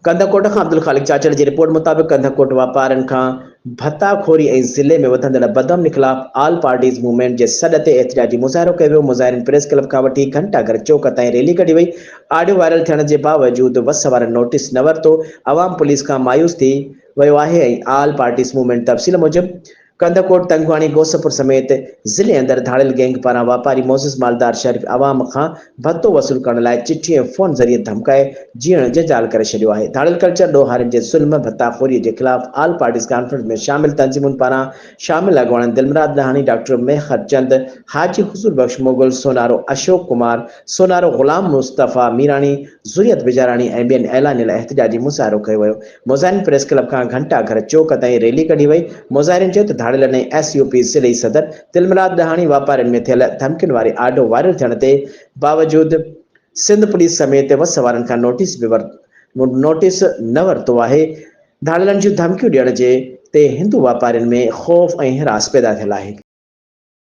कंदकोट खां अब्दुल ख़ालिक चाचड़ जी रिपोर्ट मुताबिक़ कंदकोट वापारनि खां भत्ताखोरी ऐं ज़िले में वधंदड़ बदअमनी ख़िलाफ़ ऑल पार्टीज़ मूवमेंट जे सॾ ते एहतिजाजी मुज़ाहिरो कयो वियो। मुज़ाहिरीन प्रेस क्लब खां वठी घंटाघर चौक ताईं रैली कढी वई। ऑडियो वायरल थियण जे बावजूदि बस वारनि नोटिस न वरितो। अवाम पुलिस खां मायूस थी वियो आहे ऐं ऑल पार्टीज़ मूवमेंट तफ़सील मूजिबि कंदकोट तंगवाणी गोसपुर समेत ज़िले अंदर धाड़ियल गैंग पारां वापारी मोज़िज़ मालदार शरीफ़ अवाम खां भत्तो वसूल करण लाइ चिठी ऐं फ़ोन ज़रिए धमकाए जीअण जजाल करे छॾियो आहे। धाड़ियल कल्चर ॾोहारियुनि जे ज़ुल्म भत्ताखोरी जे ख़िलाफ़ ऑल पार्टीज़ कॉन्फ्रेंस में शामिल तंज़ीमुनि पारां शामिल अॻवाननि दिलमराद दहानी, डॉक्टर मेहर चंद, हाजी हुज़ूर बख्श मुग़ल, सोनारो अशोक कुमार, सोनारो ग़ुलाम मुस्तफ़ा मीरानी, ज़ुरियत बिजारानी ऐं ॿियनि ऐलानियल एहतिजाजी मुज़ाहिरो कयो वियो। मुज़ाहिरीन प्रेस क्लब खां घंटाघर चौक ताईं रैली कढी वई। मुज़ाहिरीन चयो त धाड़ियल ऐं SUP ज़िलई सदर दिलमराद दहानी वापारियुनि में थियल धमकियुनि वारी ऑडियो वायरल थियण जे बावजूदि सिंध पुलिस समेत बस वारनि खां नोटिस न वरितो आहे। धाड़ियलनि जूं धमकियूं ॾियण जे ते हिंदू वापारियुनि में ख़ौफ़ ऐं हिरास पैदा थियल आहे।